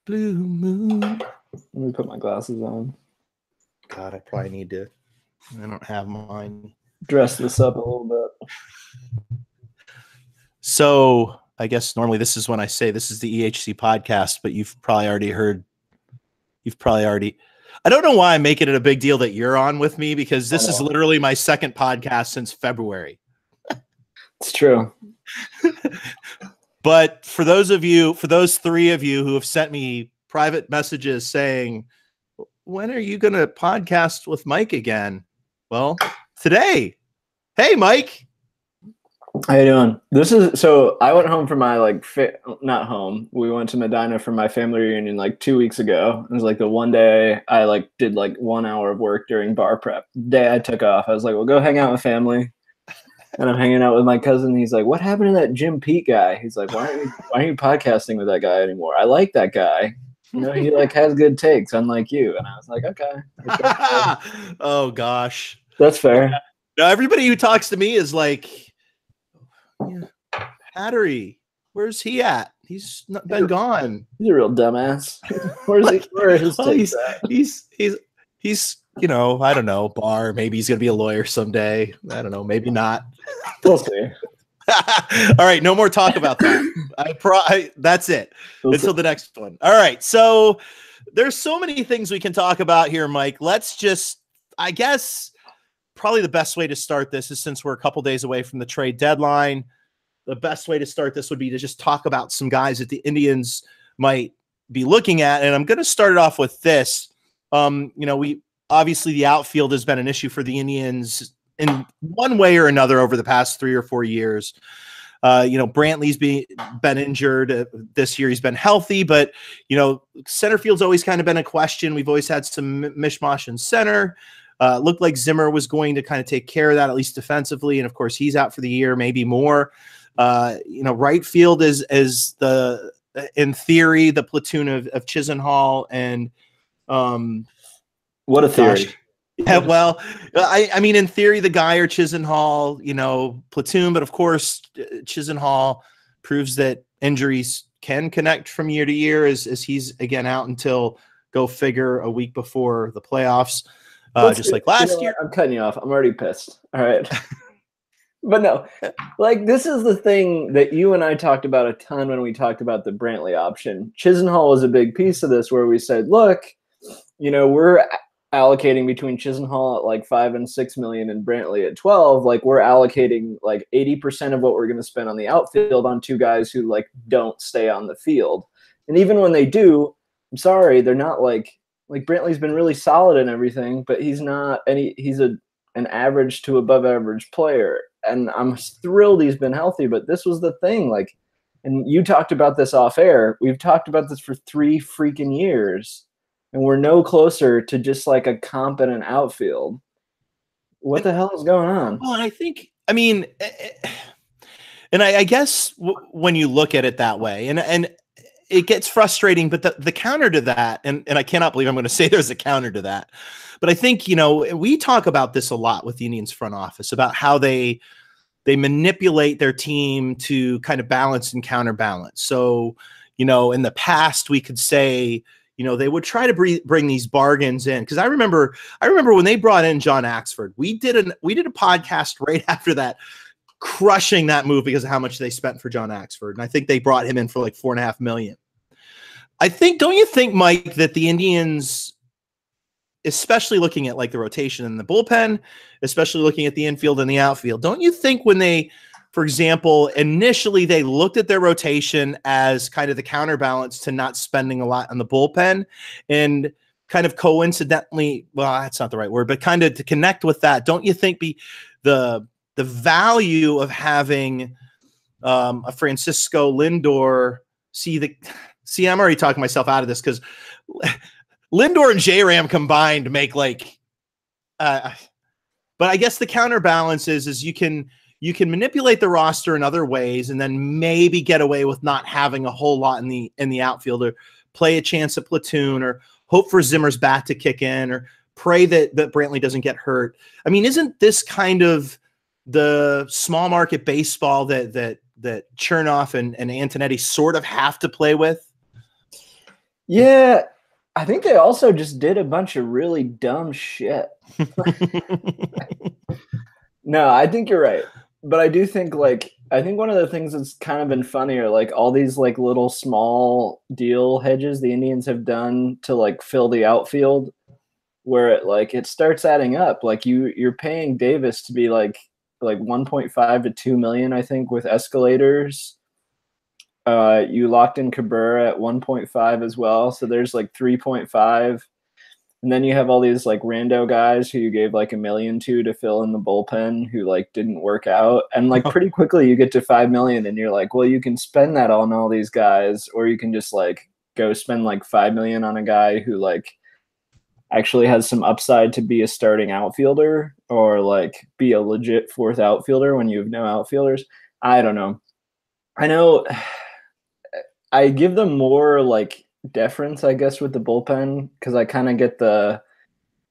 Blue moon. Let me put my glasses on. God, I probably need to. I don't have mine. Dress this up a little bit. So I guess normally this is when I say this is the EHC podcast, but you've probably already heard. I don't know why I'm making it a big deal that you're on with me, because this is literally my second podcast since February. It's true. But for those three of you who have sent me private messages saying, when are you going to podcast with Mike again? Well, today. Hey, Mike. How you doing? So I went home for my not home. We went to Medina for my family reunion 2 weeks ago. It was the one day I did 1 hour of work during bar prep. The day I took off, I was like, well, go hang out with family. And I'm hanging out with my cousin. He's like, what happened to that Jim Pete guy? He's like, why aren't you podcasting with that guy anymore? I like that guy. He has good takes, unlike you. And I was like, okay. Oh gosh. That's fair. Now everybody who talks to me is like, Hattery, where's he at? He's not been gone. He's a real dumbass. Where are his takes at? He's I don't know, bar. Maybe he's gonna be a lawyer someday. I don't know, maybe not. We'll see. All right, no more talk about that. That's it until the next one. All right, so there's so many things we can talk about here, Mike. Let's just, I guess, probably the best way to start this is, since we're a couple days away from the trade deadline, the best way to start this would be to just talk about some guys that the Indians might be looking at. And I'm going to start it off with this. We obviously, the outfield has been an issue for the Indians in one way or another over the past 3 or 4 years. Brantley's been injured this year. He's been healthy, but, center field's always kind of been a question. We've always had some mishmash in center. Looked like Zimmer was going to kind of take care of that, at least defensively. And of course, he's out for the year, maybe more. Right field is in theory, the platoon of Chisenhall and what a theory. Gosh. Yeah, well, I mean, in theory, the guy or Chisenhall, platoon, but of course, Chisenhall proves that injuries can connect from year to year as he's again out until, go figure, a week before the playoffs. Just like last year. I'm cutting you off. I'm already pissed. All right. But no, this is the thing that you and I talked about a ton when we talked about the Brantley option. Chisenhall was a big piece of this, where we said, look, we're allocating between Chisenhall at $5 and $6 million and Brantley at 12. We're allocating 80% of what we're going to spend on the outfield on two guys who don't stay on the field. And even when they do, I'm sorry, they're not Brantley's been really solid and everything, but he's not he's an average to above average player. And I'm thrilled he's been healthy, but this was the thing. And you talked about this off air. We've talked about this for 3 freaking years, and we're no closer to just a competent outfield. What the hell is going on? Well, and I guess when you look at it that way, and it gets frustrating, but the counter to that, and I cannot believe I'm going to say there's a counter to that, but I think, we talk about this a lot with the Indians front office about how they manipulate their team to kind of balance and counterbalance. So, in the past we could say, they would try to bring these bargains in. Cause I remember when they brought in John Axford, we did a podcast right after that, crushing that move because of how much they spent for John Axford. And I think they brought him in for $4.5 million. Don't you think, Mike, that the Indians, especially looking at the rotation in the bullpen, especially looking at the infield and the outfield, don't you think when they, for example, initially they looked at their rotation as kind of the counterbalance to not spending a lot on the bullpen, and kind of coincidentally, well, that's not the right word, but kind of to connect with that, don't you think the value of having a Francisco Lindor see, I'm already talking myself out of this because Lindor and J-Ram combined make but I guess the counterbalance is you can manipulate the roster in other ways and then maybe get away with not having a whole lot in the outfield, or play a chance at platoon, or hope for Zimmer's bat to kick in, or pray that Brantley doesn't get hurt. I mean, isn't this kind of the small market baseball that Chernoff and Antonetti sort of have to play with? Yeah, I think they also just did a bunch of really dumb shit. No, I think you're right. But I do think I think one of the things that's kind of been funny are like all these like little small deal hedges the Indians have done to like fill the outfield where it starts adding up. Like you're paying Davis to be like 1.5 to 2 million, I think, with escalators. You locked in Cabrera at 1.5 as well, so there's like 3.5. And then you have all these like rando guys who you gave like $1 million to fill in the bullpen who like didn't work out. And like pretty quickly you get to 5 million and you're like, well, you can spend that on all these guys, or you can just like go spend like 5 million on a guy who like actually has some upside to be a starting outfielder or like be a legit fourth outfielder when you have no outfielders. I don't know. I know I give them more like deference, I guess, with the bullpen because I kind of get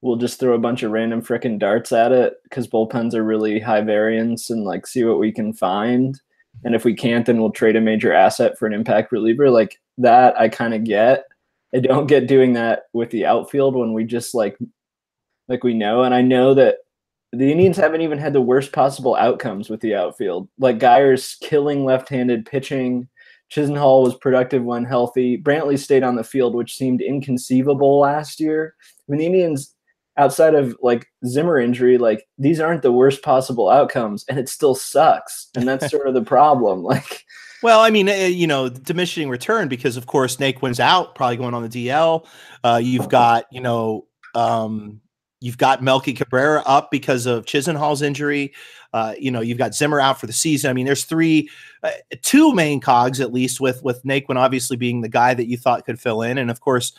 we'll just throw a bunch of random frickin' darts at it because bullpens are really high variance and like see what we can find. And if we can't, then we'll trade a major asset for an impact reliever. Like that, I kind of get. I don't get doing that with the outfield when we just like we know. And I know that the Indians haven't even had the worst possible outcomes with the outfield. Like Geyer's killing left-handed pitching. Chisenhall was productive when healthy. Brantley stayed on the field, which seemed inconceivable last year. I mean, the Indians, outside of like Zimmer injury, like these aren't the worst possible outcomes, and it still sucks. And that's sort of the problem. Like, well, I mean, diminishing return because, of course, Naquin's out, probably going on the DL. You've got, you've got Melky Cabrera up because of Chisenhall's injury. You've got Zimmer out for the season. I mean, there's two main cogs at least, with Naquin obviously being the guy that you thought could fill in, and of course,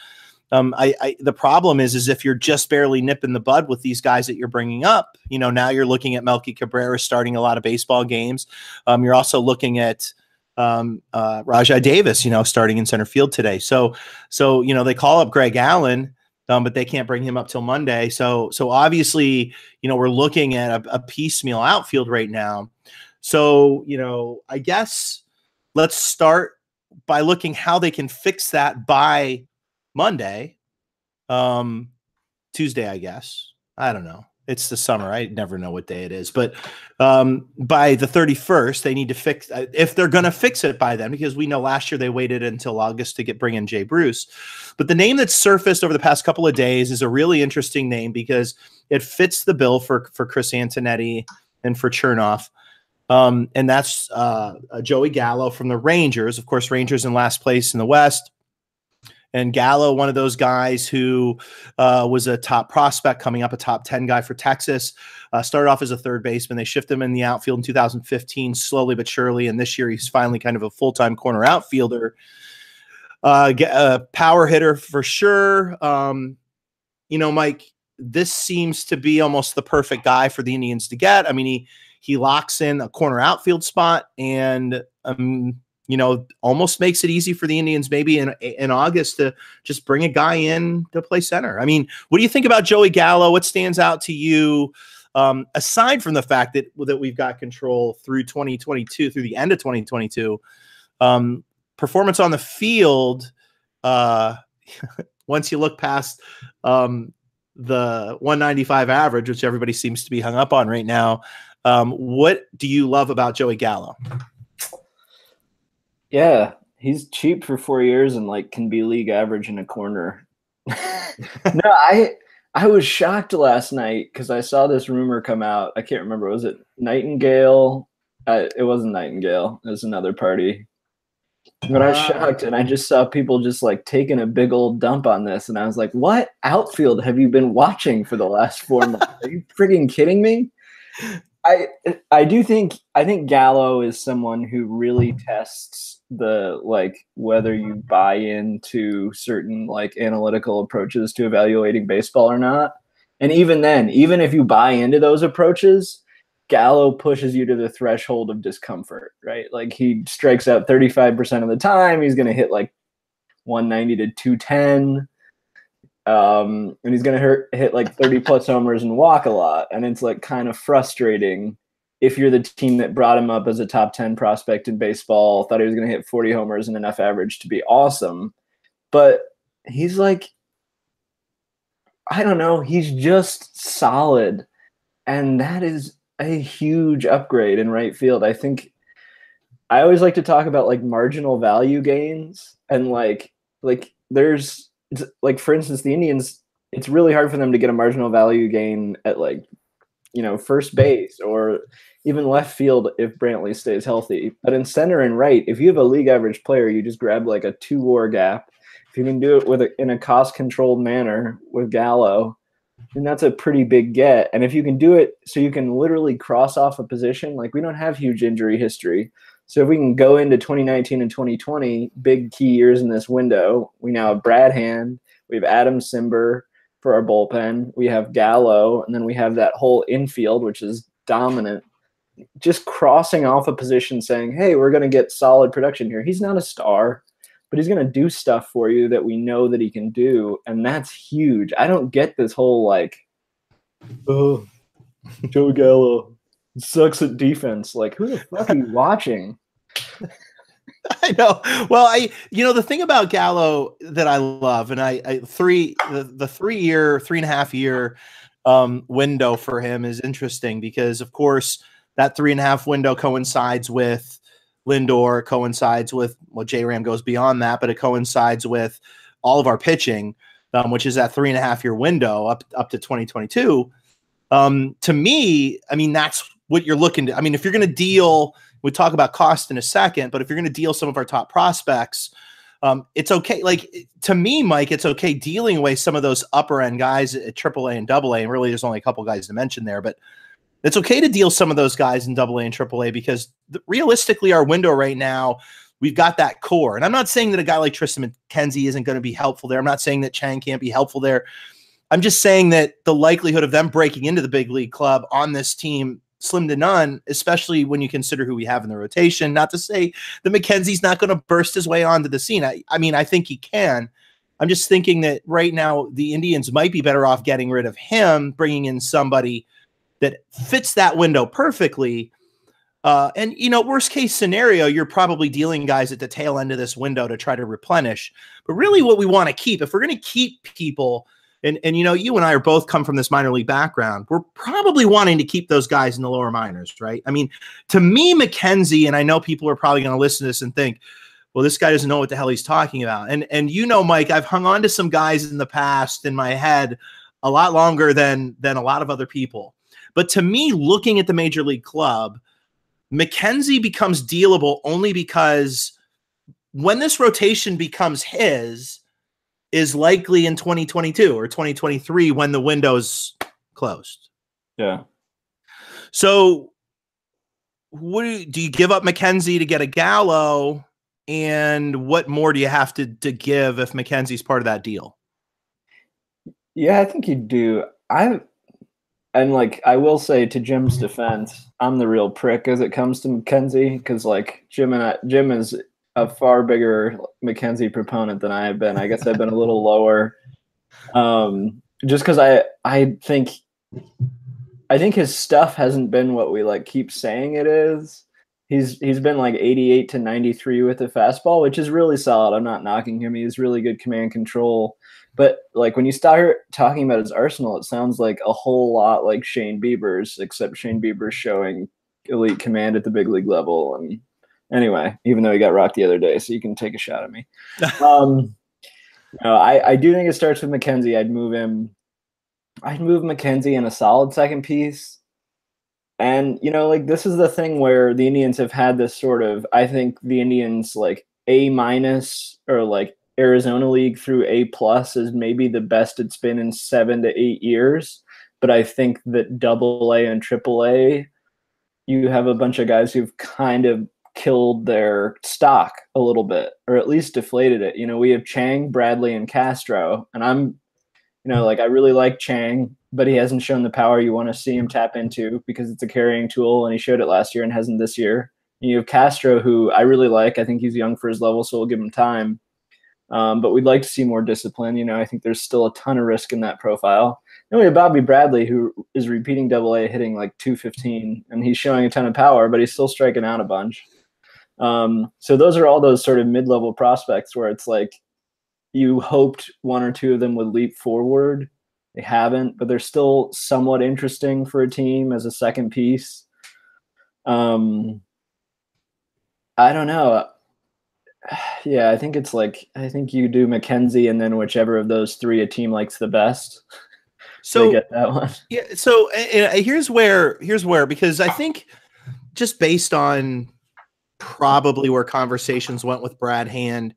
the problem is if you're just barely nipping the bud with these guys that you're bringing up, now you're looking at Melky Cabrera starting a lot of baseball games. You're also looking at Rajai Davis, starting in center field today. So they call up Greg Allen, but they can't bring him up till Monday. So obviously, we're looking at a piecemeal outfield right now. So, I guess let's start by looking how they can fix that by Monday, Tuesday, I guess. I don't know. It's the summer. I never know what day it is, but by the 31st, they need to fix if they're going to fix it by then, because we know last year they waited until August to bring in Jay Bruce. But the name that's surfaced over the past couple of days is a really interesting name because it fits the bill for Chris Antonetti and for Chernoff. And that's Joey Gallo from the Rangers. Of course, Rangers in last place in the West. And Gallo, one of those guys who was a top prospect coming up, a top 10 guy for Texas, started off as a third baseman. They shifted him in the outfield in 2015, slowly but surely. And this year he's finally kind of a full-time corner outfielder. A power hitter for sure. Mike, this seems to be almost the perfect guy for the Indians to get. I mean, he locks in a corner outfield spot and almost makes it easy for the Indians maybe in August to just bring a guy in to play center. I mean, what do you think about Joey Gallo? What stands out to you, aside from the fact that we've got control through 2022, through the end of 2022, performance on the field, once you look past the 195 average, which everybody seems to be hung up on right now, what do you love about Joey Gallo? Yeah, he's cheap for 4 years and can be league average in a corner. No, I was shocked last night because I saw this rumor come out. I can't remember. Was it Nightingale? It wasn't Nightingale. It was another party. But I was shocked, and I just saw people just taking a big old dump on this, and I was like, "What outfield have you been watching for the last 4 months? Are you friggin' kidding me?" I think Gallo is someone who really tests the whether you buy into certain analytical approaches to evaluating baseball or not. And even then, even if you buy into those approaches, Gallo pushes you to the threshold of discomfort, right? He strikes out 35% of the time. He's going to hit 190 to 210. And he's going to hit 30 plus homers and walk a lot. And it's kind of frustrating if you're the team that brought him up as a top 10 prospect in baseball, thought he was going to hit 40 homers and enough average to be awesome. But he's like, I don't know, he's just solid. And that is a huge upgrade in right field. I think I always like to talk about like marginal value gains and like there's like for instance the Indians, it's really hard for them to get a marginal value gain at like, you know, first base or even left field if Brantley stays healthy. But in center and right, if you have a league average player, you just grab like a 2 WAR gap. If you can do it with in a cost controlled manner with Gallo, then that's a pretty big get. And if you can do it so you can literally cross off a position, like we don't have huge injury history. So if we can go into 2019 and 2020, big key years in this window, we now have Brad Hand, we have Adam Simber for our bullpen, we have Gallo, and then we have that whole infield, which is dominant. Just crossing off a position saying, hey, we're going to get solid production here. He's not a star, but he's going to do stuff for you that we know that he can do, and that's huge. I don't get this whole like, oh, Joe Gallo sucks at defense. Like, who the fuck are you watching? I know. Well, the thing about Gallo that I love, and the 3-year, 3.5-year window for him is interesting because, of course, that 3.5 window coincides with Lindor, coincides with, well, J-Ram goes beyond that, but it coincides with all of our pitching, which is that 3.5-year window up to 2022. To me, I mean, that's what you're looking to. I mean, if you're going to deal, we'll talk about cost in a second, but if you're going to deal some of our top prospects, it's okay. Like, to me, Mike, it's okay dealing away some of those upper end guys at AAA and AA. And really, there's only a couple guys to mention there, but it's okay to deal some of those guys in AA and AAA because realistically, our window right now, we've got that core. And I'm not saying that a guy like Tristan McKenzie isn't going to be helpful there. I'm not saying that Chang can't be helpful there. I'm just saying that the likelihood of them breaking into the big league club on this team, slim to none, especially when you consider who we have in the rotation. Not to say that McKenzie's not going to burst his way onto the scene. I mean, I think he can. I'm just thinking that right now the Indians might be better off getting rid of him, bringing in somebody that fits that window perfectly. And, worst case scenario, you're probably dealing guys at the tail end of this window to try to replenish. But really what we want to keep, if we're going to keep people, and you and I are both come from this minor league background, we're probably wanting to keep those guys in the lower minors, right? I mean, to me, McKenzie, and I know people are probably going to listen to this and think, well, this guy doesn't know what the hell he's talking about. And Mike, I've hung on to some guys in the past in my head a lot longer than a lot of other people. But to me, looking at the major league club, McKenzie becomes dealable only because when this rotation becomes his is likely in 2022 or 2023 when the window's closed. Yeah. So do you give up McKenzie to get a Gallo? And what more do you have to give if McKenzie's part of that deal? Yeah, I think you do. I will say, to Jim's defense, I'm the real prick as it comes to McKenzie because Jim is a far bigger McKenzie proponent than I have been. I guess I've been a little lower, just because I think his stuff hasn't been what we keep saying it is. He's been 88 to 93 with the fastball, which is really solid. I'm not knocking him. He has really good command control. But when you start talking about his arsenal, it sounds like a whole lot like Shane Bieber's, except Shane Bieber's showing elite command at the big league level. And anyway, even though he got rocked the other day, so you can take a shot at me. I do think it starts with McKenzie. I'd move him. I'd move McKenzie in a solid second piece. And, this is the thing where the Indians have had this sort of, I think the Indians A- or Arizona League through A+ is maybe the best it's been in 7 to 8 years. But I think that AA and AAA, you have a bunch of guys who've kind of killed their stock a little bit, or at least deflated it. We have Chang, Bradley, and Castro. And I'm, I really like Chang, but he hasn't shown the power you want to see him tap into because it's a carrying tool, and he showed it last year and hasn't this year. And you have Castro, who I really like. I think he's young for his level, so we'll give him time. But we'd like to see more discipline. I think there's still a ton of risk in that profile. Then we have Bobby Bradley, who is repeating AA, hitting 215, and he's showing a ton of power, but he's still striking out a bunch. So those are all those sort of mid-level prospects where it's you hoped one or two of them would leap forward. They haven't, but they're still somewhat interesting for a team as a second piece. I don't know. Yeah, I think you do McKenzie and then whichever of those three a team likes the best. So they get that one. Yeah. So here's where because I think just based on probably where conversations went with Brad Hand,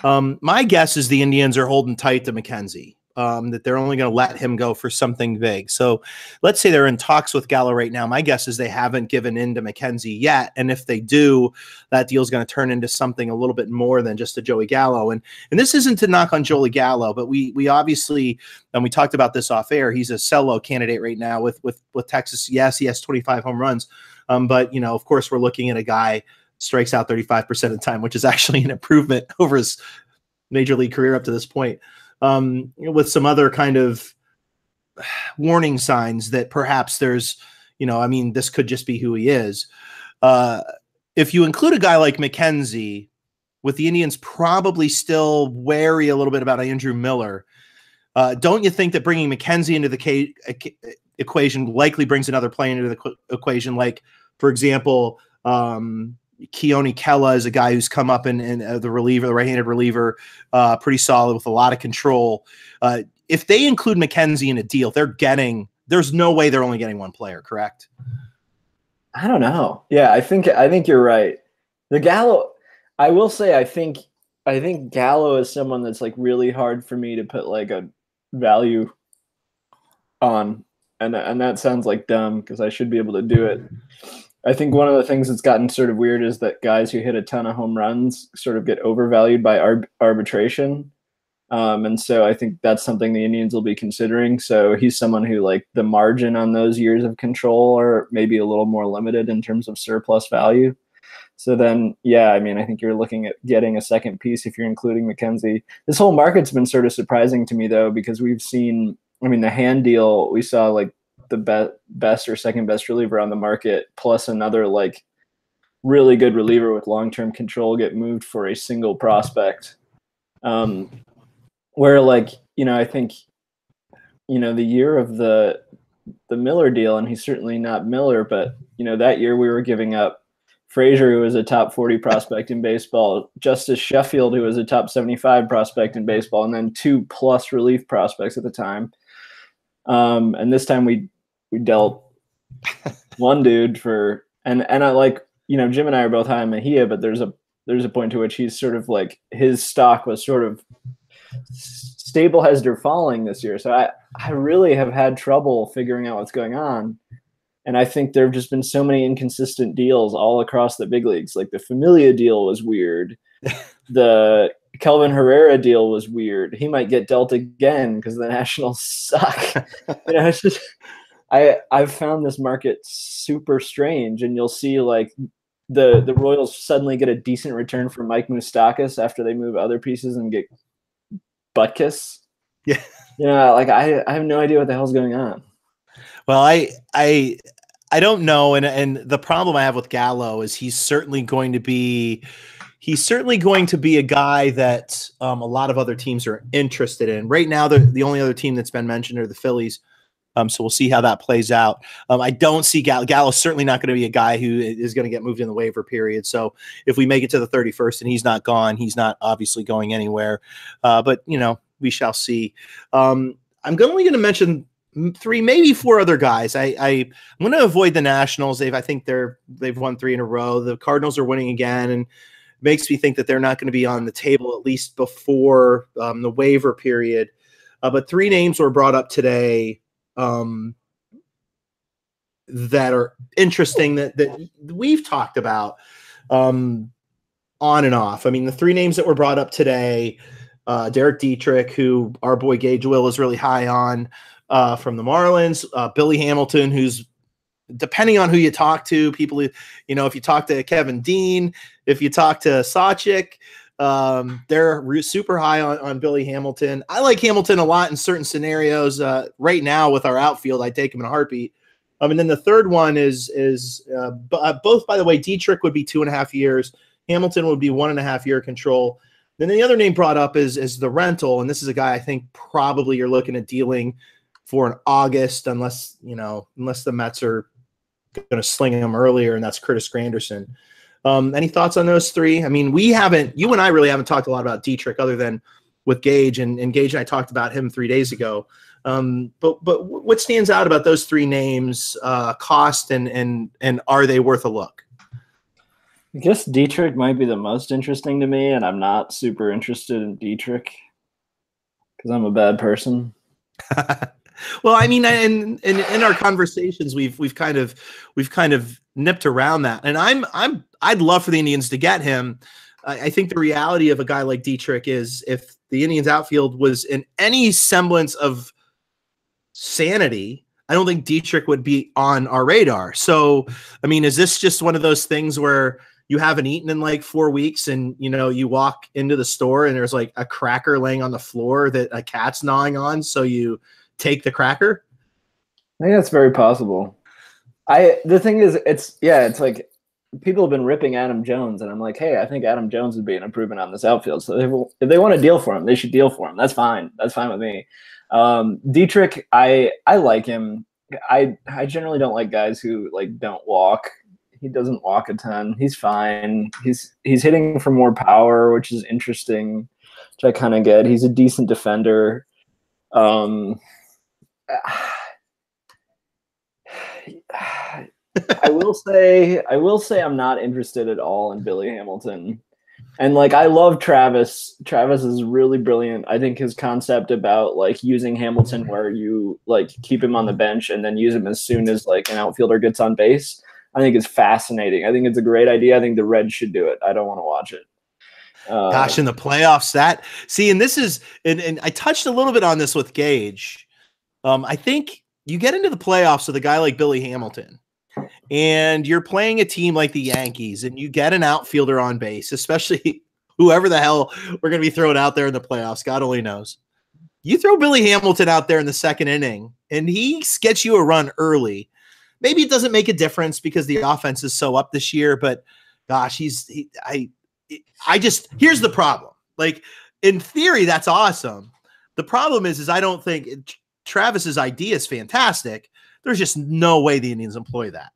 my guess is the Indians are holding tight to McKenzie. That they're only going to let him go for something big. So let's say they're in talks with Gallo right now. My guess is they haven't given in to McKenzie yet. And if they do, that deal is going to turn into something a little bit more than just a Joey Gallo. And this isn't to knock on Joey Gallo, but we obviously, and we talked about this off air, he's a sell-low candidate right now with Texas. Yes, he has 25 home runs. But, of course, we're looking at a guy strikes out 35% of the time, which is actually an improvement over his major league career up to this point. With some other kind of warning signs that perhaps there's, this could just be who he is. If you include a guy like McKenzie, with the Indians probably still wary a little bit about Andrew Miller, don't you think that bringing McKenzie into the equation likely brings another player into the equation? Like, for example, Keone Kela is a guy who's come up in the reliever, the right-handed reliever, pretty solid with a lot of control. If they include McKenzie in a deal, there's no way they're only getting one player, correct? I don't know. Yeah, I think you're right. The Gallo, I will say, I think Gallo is someone that's like really hard for me to put like a value on, and that sounds like dumb because I should be able to do it. I think one of the things that's gotten sort of weird is that guys who hit a ton of home runs sort of get overvalued by arbitration. And so I think that's something the Indians will be considering. So he's someone who, like, the margin on those years of control are maybe a little more limited in terms of surplus value. So then, yeah, I mean, I think you're looking at getting a second piece if you're including McKenzie. This whole market's been sort of surprising to me, though, because we've seen, the Hand deal, we saw like the best or second best reliever on the market, plus another like really good reliever with long-term control get moved for a single prospect. Where like, I think, the year of the Miller deal, and he's certainly not Miller, but that year we were giving up Frazier, who was a top 40 prospect in baseball, Justice Sheffield, who was a top 75 prospect in baseball, and then 2+ relief prospects at the time. And this time we dealt one dude for, and I like, Jim and I are both high on Mejia, but there's a point to which he's sort of like, his stock was sort of stabilized or falling this year. So I really have had trouble figuring out what's going on. And I think there have just been so many inconsistent deals all across the big leagues. Like the Familia deal was weird. The Kelvin Herrera deal was weird. He might get dealt again because the Nationals suck. It's just, I've found this market super strange, and you'll see like the Royals suddenly get a decent return from Mike Moustakas after they move other pieces and get Butkus. Yeah. Like I have no idea what the hell's going on. Well, I don't know, and the problem I have with Gallo is he's certainly going to be a guy that a lot of other teams are interested in. Right now, the only other team that's been mentioned are the Phillies. So we'll see how that plays out. I don't see Gallo's certainly not going to be a guy who is going to get moved in the waiver period. So if we make it to the 31st and he's not gone, he's not obviously going anywhere. But we shall see. I'm only going to mention 3, maybe 4 other guys. I'm going to avoid the Nationals. I think they've won 3 in a row. The Cardinals are winning again, and makes me think that they're not going to be on the table at least before the waiver period. But 3 names were brought up today that are interesting that we've talked about on and off. The 3 names that were brought up today, Derek Dietrich, who our boy Gage Will is really high on from the Marlins, Billy Hamilton, who's, depending on who you talk to, people, if you talk to Kevin Dean, if you talk to Sawchik, they're super high on Billy Hamilton. I like Hamilton a lot in certain scenarios. Right now with our outfield, I take him in a heartbeat. And then the third one is both, by the way, Dietrich would be 2.5 years. Hamilton would be 1.5 year control. Then the other name brought up is the rental, and this is a guy I think probably you're looking at dealing for in August, unless the Mets are going to sling him earlier, and that's Curtis Granderson. Any thoughts on those three? I mean, you and I really haven't talked a lot about Dietrich other than with Gage, and Gage and I talked about him 3 days ago. But what stands out about those three names, cost and are they worth a look? I guess Dietrich might be the most interesting to me, and I'm not super interested in Dietrich because I'm a bad person. Well, I mean, in our conversations, we've kind of nipped around that, and I'd love for the Indians to get him. I think the reality of a guy like Dietrich is if the Indians outfield was in any semblance of sanity, I don't think Dietrich would be on our radar. So, I mean, is this just one of those things where you haven't eaten in like 4 weeks and, you walk into the store and there's like a cracker laying on the floor that a cat's gnawing on. So you take the cracker? I think that's very possible. The thing is, it's like people have been ripping Adam Jones, and I'm like, hey, I think Adam Jones would be an improvement on this outfield. So if they want to deal for him, they should deal for him. That's fine. That's fine with me. Dietrich, I like him. I generally don't like guys who like don't walk. He doesn't walk a ton. He's fine. He's hitting for more power, which is interesting, which I kind of get. He's a decent defender. I will say I'm not interested at all in Billy Hamilton. And like, I love Travis. Travis is really brilliant. I think his concept about like using Hamilton where you like keep him on the bench and then use him as soon as like an outfielder gets on base, I think is fascinating. I think it's a great idea. I think the Reds should do it. I don't want to watch it. Gosh, in the playoffs, and I touched a little bit on this with Gage. I think you get into the playoffs with a guy like Billy Hamilton, and you're playing a team like the Yankees, and you get an outfielder on base, especially whoever the hell we're going to be throwing out there in the playoffs. God only knows. You throw Billy Hamilton out there in the second inning, and he gets you a run early. Maybe it doesn't make a difference because the offense is so up this year, but gosh, here's the problem. Like, in theory, that's awesome. The problem is I don't think Travis's idea is fantastic. There's just no way the Indians employ that.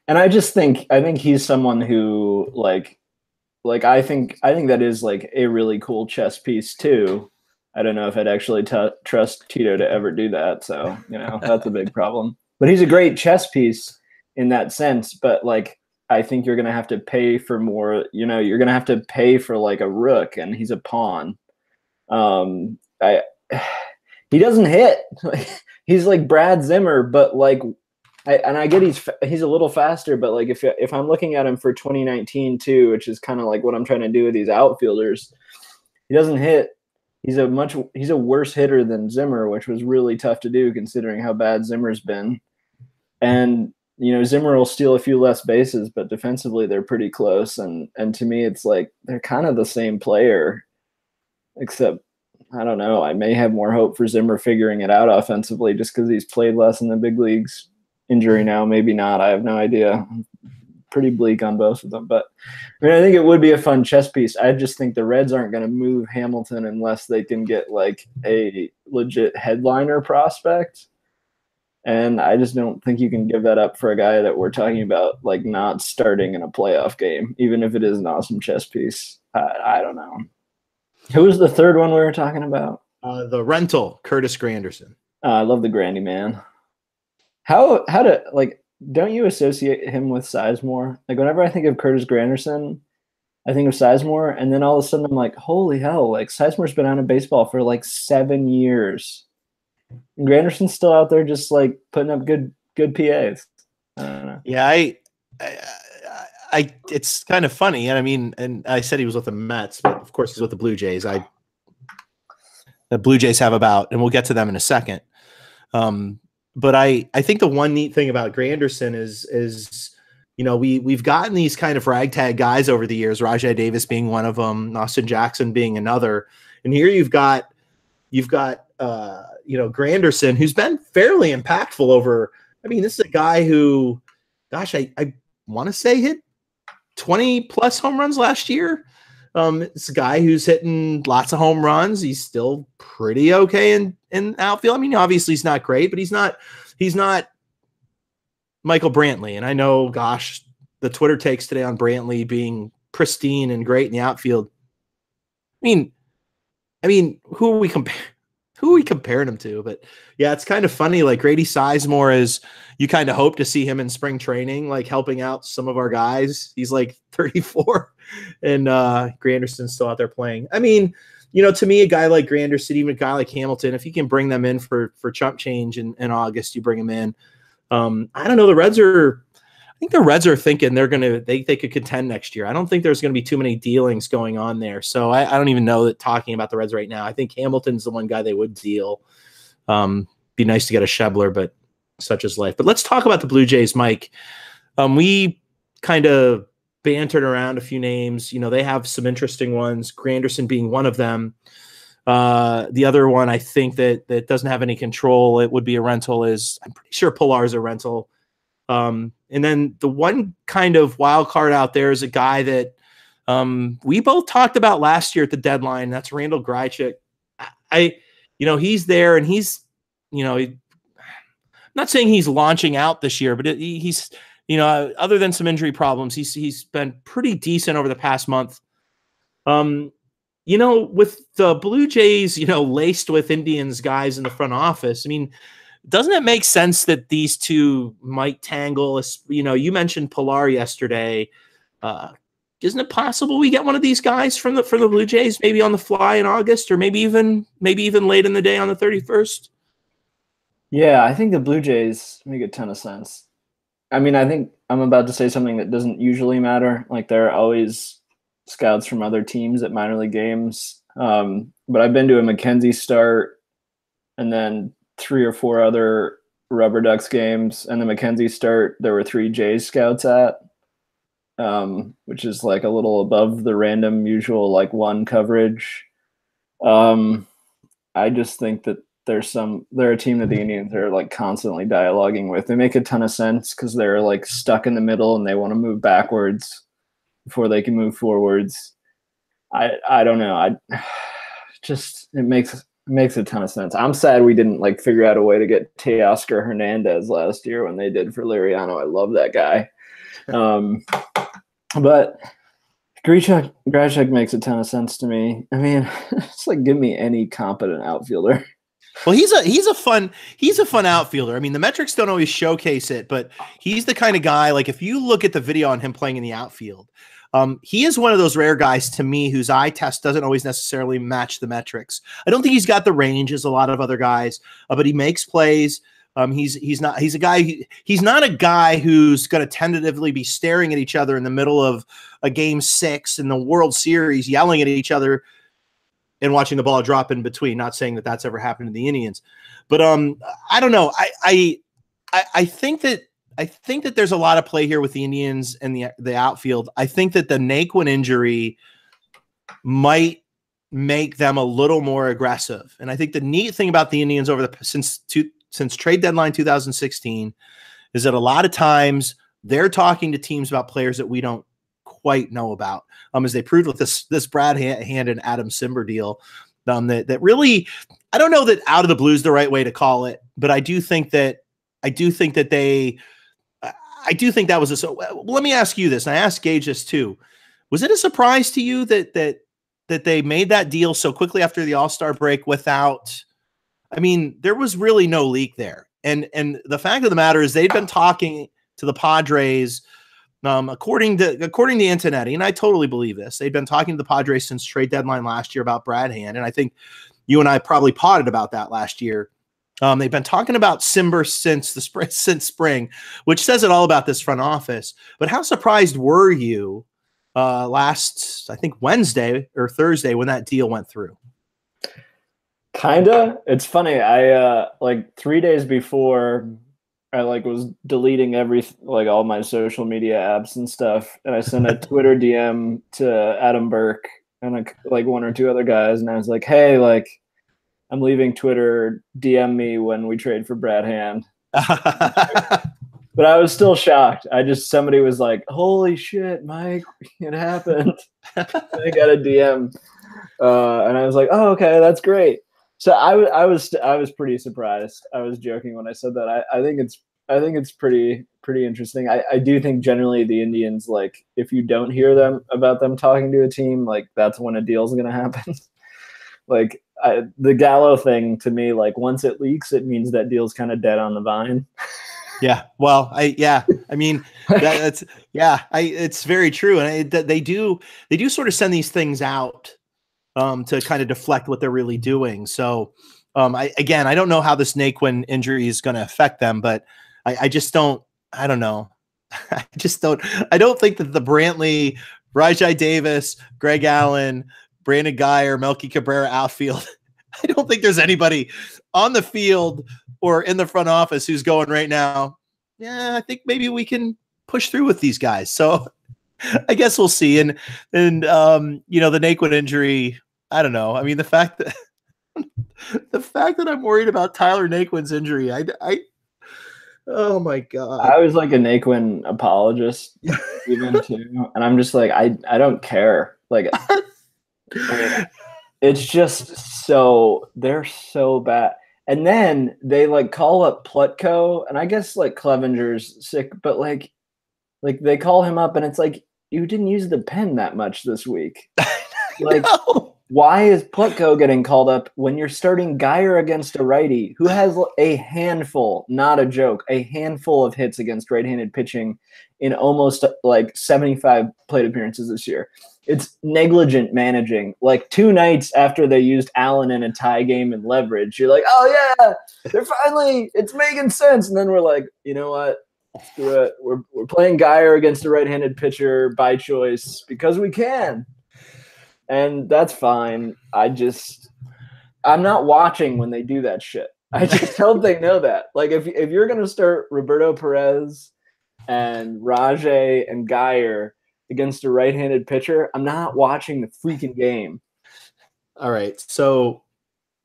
And I think he's someone who like I think that is like a really cool chess piece too. I don't know if I'd actually trust Tito to ever do that. So, that's a big problem. But he's a great chess piece in that sense. But like, I think you're going to have to pay for more, you're going to have to pay for like a rook, and he's a pawn. He doesn't hit. He's like Brad Zimmer, but like, I get he's a little faster, but like if I'm looking at him for 2019 too, which is kind of like what I'm trying to do with these outfielders, he doesn't hit. He's a worse hitter than Zimmer, which was really tough to do considering how bad Zimmer's been. And Zimmer will steal a few less bases, but defensively they're pretty close. And to me, it's like they're kind of the same player, except I don't know. I may have more hope for Zimmer figuring it out offensively just because he's played less in the big leagues. Injury now, maybe not. I have no idea. Pretty bleak on both of them. But I mean, I think it would be a fun chess piece. I just think the Reds aren't going to move Hamilton unless they can get like a legit headliner prospect. And I just don't think you can give that up for a guy that we're talking about like not starting in a playoff game, even if it is an awesome chess piece. I don't know. Who was the third one we were talking about? The rental, Curtis Granderson. I love the Grandy man. How don't you associate him with Sizemore? Like whenever I think of Curtis Granderson, I think of Sizemore, and then all of a sudden I'm like, holy hell, like Sizemore's been out of baseball for like 7 years. And Granderson's still out there just like putting up good PAs. I don't know. Yeah, I it's kind of funny. And I mean, and I said he was with the Mets, but of course he's with the Blue Jays. The Blue Jays have about, and we'll get to them in a second. But I think the one neat thing about Granderson is we've gotten these kind of ragtag guys over the years, Rajai Davis being one of them, Austin Jackson being another. And here you've got Granderson, who's been fairly impactful over. I mean, this is a guy who, gosh, I want to say hit 20 plus home runs last year. It's a guy who's hitting lots of home runs. He's still pretty okay in outfield. I mean, obviously he's not great, but he's not Michael Brantley. And I know, gosh, the Twitter takes today on Brantley being pristine and great in the outfield. I mean, who are we comparing him to? But yeah, it's kind of funny. Like Grady Sizemore is, you kind of hope to see him in spring training, like helping out some of our guys. He's like 34 and Granderson's still out there playing. I mean, you know, to me, a guy like Granderson, even a guy like Hamilton, if you can bring them in for chump change in August, you bring them in. I don't know. I think the Reds are thinking they could contend next year. I don't think there's going to be too many dealings going on there. So I don't even know that talking about the Reds right now. I think Hamilton's the one guy they would deal. Be nice to get a Schebler, but such is life. But let's talk about the Blue Jays, Mike. We kind of bantered around a few names. You know, they have some interesting ones, Granderson being one of them. The other one I think that doesn't have any control, it would be a rental, is I'm pretty sure Pilar's a rental. And then the one kind of wild card out there is a guy that we both talked about last year at the deadline. That's Randall Grichuk. He's there, and he's, I'm not saying he's launching out this year, but he's, other than some injury problems, he's been pretty decent over the past month. With the Blue Jays, laced with Indians guys in the front office, I mean, doesn't it make sense that these two might tangle? You mentioned Pilar yesterday. Isn't it possible we get one of these guys from the Blue Jays maybe on the fly in August, or maybe even late in the day on the 31st? Yeah, I think the Blue Jays make a ton of sense. I mean, I think I'm about to say something that doesn't usually matter. Like, there are always scouts from other teams at minor league games. But I've been to a McKenzie start and then 3 or 4 other Rubber Ducks games. And the McKenzie start, there were 3 Jays scouts at, which is like a little above the random usual, like, 1 coverage. I just think that they're a team that the Indians are like constantly dialoguing with. They make a ton of sense because they're like stuck in the middle and they want to move backwards before they can move forwards. I don't know. It makes a ton of sense. I'm sad we didn't like figure out a way to get Teoscar Hernandez last year when they did for Liriano. I love that guy. But Grichuk makes a ton of sense to me. I mean, it's like, give me any competent outfielder. Well, he's a fun outfielder. I mean, the metrics don't always showcase it, but he's the kind of guy, like, if you look at the video on him playing in the outfield, he is one of those rare guys to me whose eye test doesn't always necessarily match the metrics. I don't think he's got the range as a lot of other guys, but he makes plays. He's not a guy who's going to tentatively be staring at each other in the middle of a game 6 in the World Series, yelling at each other and watching the ball drop in between. Not saying that that's ever happened to the Indians, but I don't know. I think that there's a lot of play here with the Indians and the outfield. I think that the Naquin injury might make them a little more aggressive. And I think the neat thing about the Indians since trade deadline 2016 is that a lot of times they're talking to teams about players that we don't quite know about, as they proved with this Brad Hand and Adam Simber deal. That really, I don't know that out of the blue is the right way to call it, but I do think that was so. Let me ask you this, and I asked Gage this too. Was it a surprise to you that they made that deal so quickly after the All-Star break without? I mean, there was really no leak there, and the fact of the matter is they'd been talking to the Padres. According to Antonetti, and I totally believe this, they'd been talking to the Padres since trade deadline last year about Brad Hand, and I think you and I probably potted about that last year. They've been talking about Simber since spring, which says it all about this front office. But how surprised were you last, I think, Wednesday or Thursday when that deal went through? Kinda. It's funny. I like 3 days before, I was deleting all my social media apps and stuff, and I sent a Twitter DM to Adam Burke and 1 or 2 other guys, and I was like, "Hey, I'm leaving Twitter. DM me when we trade for Brad Hand." But But I was still shocked. Somebody was like, "Holy shit, Mike, it happened." I got a DM, and I was like, "Oh, okay, that's great." So I was pretty surprised. I was joking when I said that. I think it's pretty interesting. I do think generally the Indians, like, if you don't hear about them talking to a team, like, that's when a deal's gonna happen. Like, the Gallo thing to me, like, once it leaks, it means that deal's kind of dead on the vine. Yeah. Well, I mean, it's very true. And they do sort of send these things out to kind of deflect what they're really doing. So, I don't know how this Naquin injury is going to affect them, but I don't know. I don't think that the Brantley, Rajai Davis, Greg Allen, Brandon Guyer, Melky Cabrera outfield, I don't think there's anybody on the field or in the front office who's going right now, yeah, I think maybe we can push through with these guys. So I guess we'll see. And the Naquin injury, I don't know. I mean, the fact that I'm worried about Tyler Naquin's injury, oh my God. I was like a Naquin apologist even too. And I'm just like, I don't care. Like, I mean, it's just they're so bad. And then they like call up Plutko, and I guess like Clevenger's sick, but like they call him up and it's like, you didn't use the pen that much this week. Like, why is Plutko getting called up when you're starting Guyer against a righty who has a handful, not a joke, a handful of hits against right-handed pitching in almost like 75 plate appearances this year? It's negligent managing. Like 2 nights after they used Allen in a tie game and leverage, you're like, oh yeah, it's making sense. And then we're like, you know what? Let's do it. We're playing Guyer against a right-handed pitcher by choice because we can. And that's fine. I'm not watching when they do that shit. I just hope they know that. Like, if you're going to start Roberto Perez and Rajay and Guyer against a right-handed pitcher, I'm not watching the freaking game. All right. So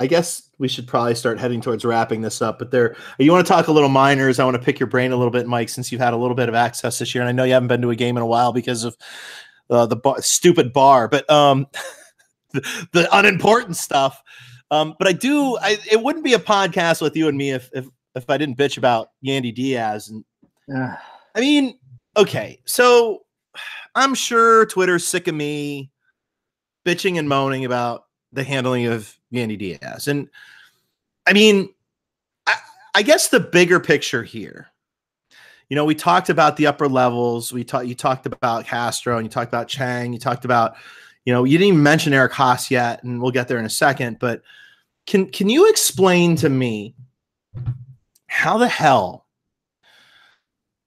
I guess we should probably start heading towards wrapping this up. But you want to talk a little minors? I want to pick your brain a little bit, Mike, since you've had a little bit of access this year. And I know you haven't been to a game in a while because of stupid bar, but the unimportant stuff. But it wouldn't be a podcast with you and me if I didn't bitch about Yandy Diaz. And I mean, okay, so I'm sure Twitter's sick of me bitching and moaning about the handling of Yandy Diaz. And I mean, I guess the bigger picture here, we talked about the upper levels. You talked about Castro, and you talked about Chang. You talked about, you didn't even mention Eric Haas yet, and we'll get there in a second. But can you explain to me how the hell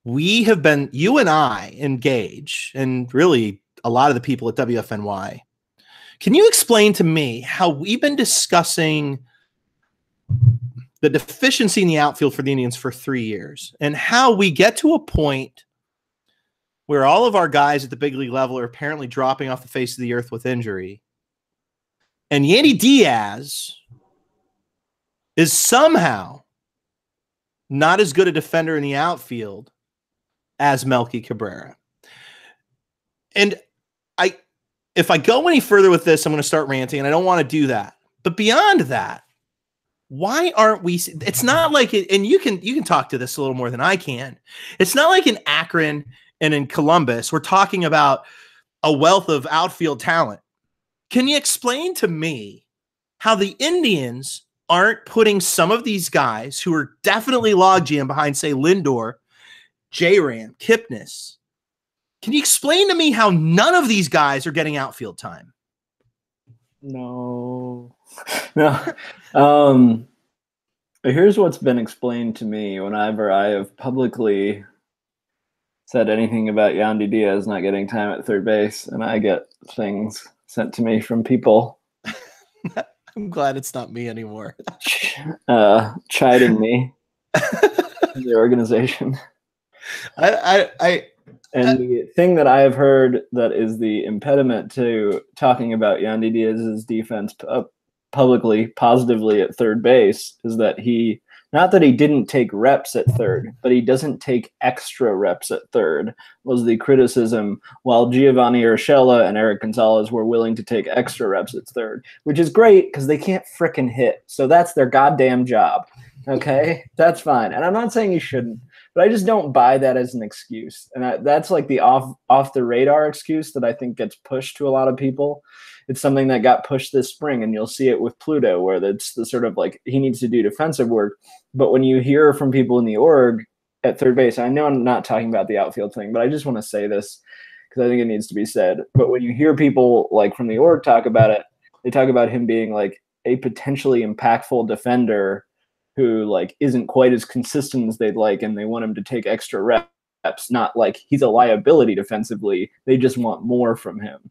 we have been, you and I, engage, and really a lot of the people at WFNY, can you explain to me how we've been discussing the deficiency in the outfield for the Indians for 3 years, and how we get to a point where all of our guys at the big league level are apparently dropping off the face of the earth with injury, and Yandy Diaz is somehow not as good a defender in the outfield as Melky Cabrera. And if I go any further with this, I'm going to start ranting, and I don't want to do that. But beyond that, why aren't we? It's not like it, and you can talk to this a little more than I can. It's not like in Akron and in Columbus we're talking about a wealth of outfield talent. Can you explain to me how the Indians aren't putting some of these guys who are definitely logjam behind, say, Lindor, J-Ram, Kipnis? Can you explain to me how none of these guys are getting outfield time? No. Here's what's been explained to me whenever I have publicly said anything about Yandy Diaz not getting time at third base, and I get things sent to me from people. I'm glad it's not me anymore. Chiding me in the organization. And the thing that I have heard that is the impediment to talking about Yandy Diaz's defense publicly, positively at third base is that he Not that he didn't take reps at third, but he doesn't take extra reps at third, was the criticism, while Giovanni Urshela and Eric Gonzalez were willing to take extra reps at third, which is great because they can't frickin' hit. So that's their goddamn job. Okay? That's fine. And I'm not saying you shouldn't, but I just don't buy that as an excuse. And that's like the off the radar excuse that I think gets pushed to a lot of people. It's something that got pushed this spring, and you'll see it with Pluto, where it's the sort of like he needs to do defensive work. But when you hear from people in the org at third base, I know I'm not talking about the outfield thing, but I just want to say this because I think it needs to be said. But when you hear people like from the org talk about it, they talk about him being like a potentially impactful defender who like isn't quite as consistent as they'd like, and they want him to take extra reps. Not like he's a liability defensively. They just want more from him,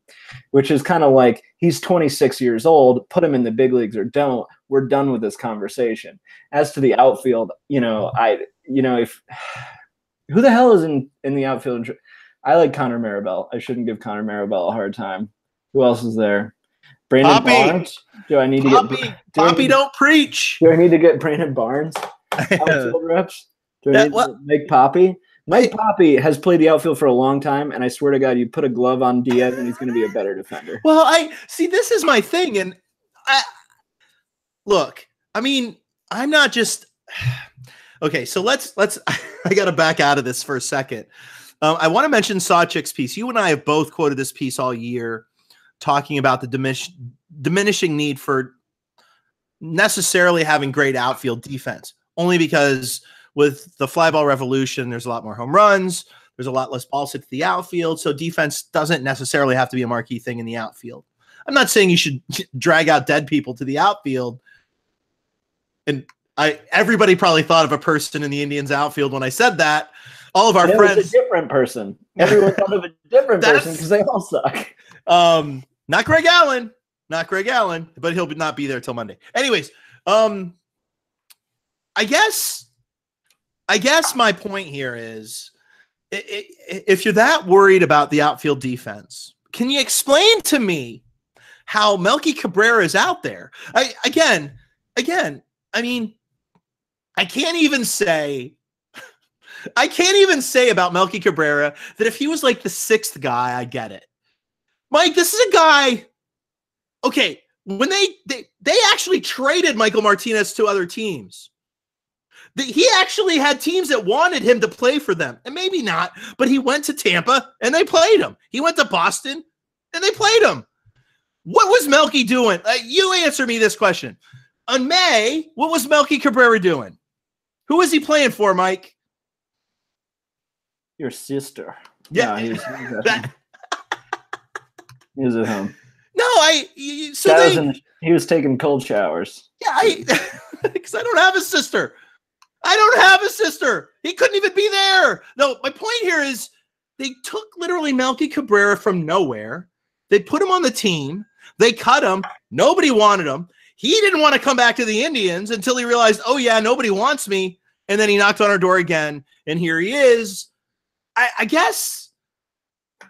which is kind of like he's 26 years old. Put him in the big leagues or don't. We're done with this conversation. As to the outfield, if who the hell is in the outfield? I like Connor Maribel. I shouldn't give Connor Maribel a hard time. Who else is there? Brandon Barnes. Do I need to get Poppy? Don't preach. Do I need to get Brandon Barnes outfield reps? Do I need to make Poppy? Mike Poppy has played the outfield for a long time, and I swear to God, you put a glove on Diaz, and he's going to be a better defender. Well, I see. This is my thing, and look. I mean, I'm not just okay. So let's. I got to back out of this for a second. I want to mention Sawchik's piece. You and I have both quoted this piece all year, talking about the diminishing need for necessarily having great outfield defense, only because with the fly ball revolution, there's a lot more home runs. There's a lot less balls hit to the outfield. So defense doesn't necessarily have to be a marquee thing in the outfield. I'm not saying you should drag out dead people to the outfield. And everybody probably thought of a person in the Indians outfield when I said that. All of our friends. It was a different person. Everyone thought of a different person because they all suck. Not Greg Allen. Not Greg Allen, but he'll not be there till Monday. Anyways, I guess my point here is, if you're that worried about the outfield defense, can you explain to me how Melky Cabrera is out there? I mean, I can't even say about Melky Cabrera that if he was like the sixth guy, I get it. Mike, this is a guy. Okay, when they actually traded Michael Martinez to other teams. He actually had teams that wanted him to play for them, and maybe not, but he went to Tampa and they played him. He went to Boston and they played him. What was Melky doing? You answer me this question. On May, what was Melky Cabrera doing? Who was he playing for, Mike? Your sister. Yeah. No, he was at home. No, he was taking cold showers. Yeah, because I don't have a sister. I don't have a sister. He couldn't even be there. No, my point here is they took literally Melky Cabrera from nowhere. They put him on the team. They cut him. Nobody wanted him. He didn't want to come back to the Indians until he realized, oh, yeah, nobody wants me. And then he knocked on our door again, and here he is. I guess,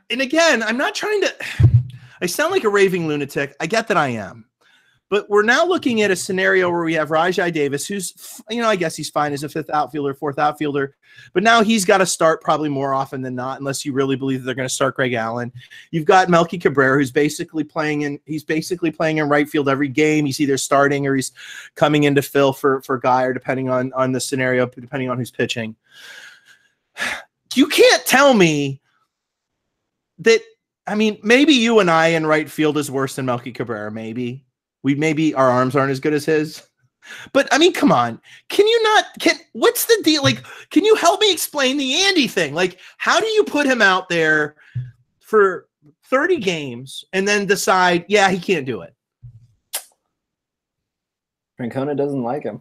and again, I'm not trying to – I sound like a raving lunatic. I get that I am. But we're now looking at a scenario where we have Rajai Davis, who's, I guess he's fine as a fifth outfielder, fourth outfielder. But now he's got to start probably more often than not, unless you really believe that they're going to start Greg Allen. You've got Melky Cabrera, who's basically playing in right field every game. He's either starting or he's coming in to fill for Guyer, depending on the scenario, depending on who's pitching. You can't tell me that. I mean, maybe you and I in right field is worse than Melky Cabrera. Maybe our arms aren't as good as his. But I mean, come on. What's the deal? Like, can you help me explain the Andy thing? Like, how do you put him out there for 30 games and then decide, yeah, he can't do it? Francona doesn't like him.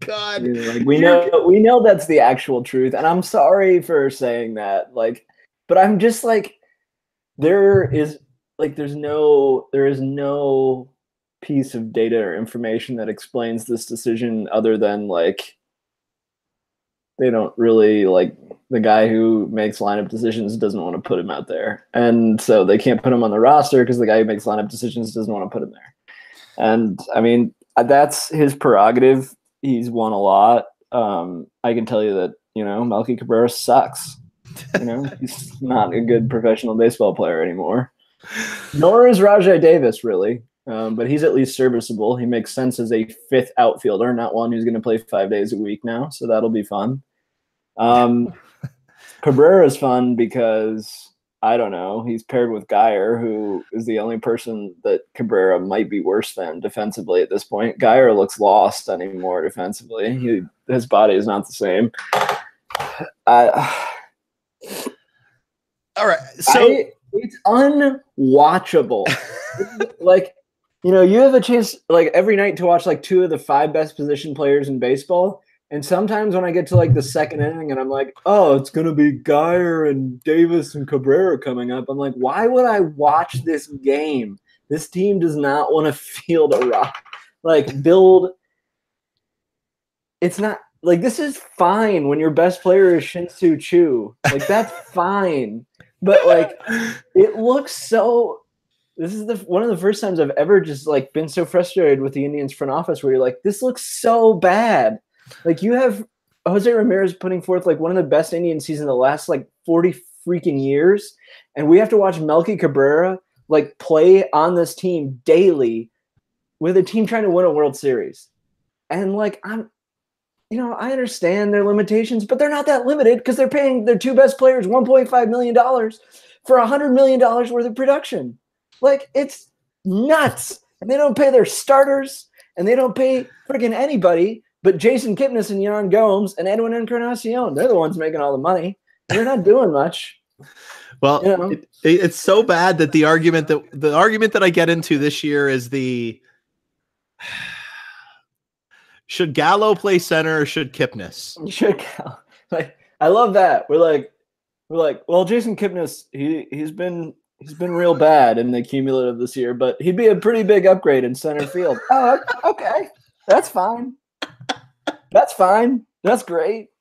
God, we know that's the actual truth, and I'm sorry for saying that. Like, but I'm just like, there is no piece of data or information that explains this decision other than like they don't really like the guy who makes lineup decisions doesn't want to put him out there, and so they can't put him on the roster because the guy who makes lineup decisions doesn't want to put him there. And I mean, that's his prerogative. he's won a lot. I can tell you that, Melky Cabrera sucks. He's not a good professional baseball player anymore. Nor is Rajai Davis, really. But he's at least serviceable. He makes sense as a fifth outfielder, not one who's going to play 5 days a week now. So that'll be fun. Cabrera is fun because, I don't know, he's paired with Geyer, who is the only person that Cabrera might be worse than defensively at this point. Geyer looks lost anymore defensively. His body is not the same. All right. So it's unwatchable. You have a chance every night to watch 2 of the 5 best position players in baseball. And sometimes when I get to the second inning and I'm like, oh, it's going to be Geyer and Davis and Cabrera coming up. I'm like, why would I watch this game? This team does not want to field a rock. Build. It's not this is fine when your best player is Shin-Soo Choo. That's fine. But it looks so. This is one of the first times I've ever just been so frustrated with the Indians front office where you're like, this looks so bad. You have Jose Ramirez putting forth one of the best Indian seasons in the last 40 freaking years, and we have to watch Melky Cabrera play on this team daily with a team trying to win a World Series. And I understand their limitations, but they're not that limited because they're paying their 2 best players $1.5 million for $100 million worth of production. It's nuts. And they don't pay their starters, and they don't pay freaking anybody but Jason Kipnis and Yan Gomes and Edwin Encarnacion. They're the ones making all the money. They're not doing much. Well, it's so bad that the argument that I get into this year is should Gallo play center or should Kipnis? Should Gallo. I love that. We're like, well, Jason Kipnis, he's been real bad in the cumulative this year, but he'd be a pretty big upgrade in center field. Oh, okay. That's fine. That's fine. That's great.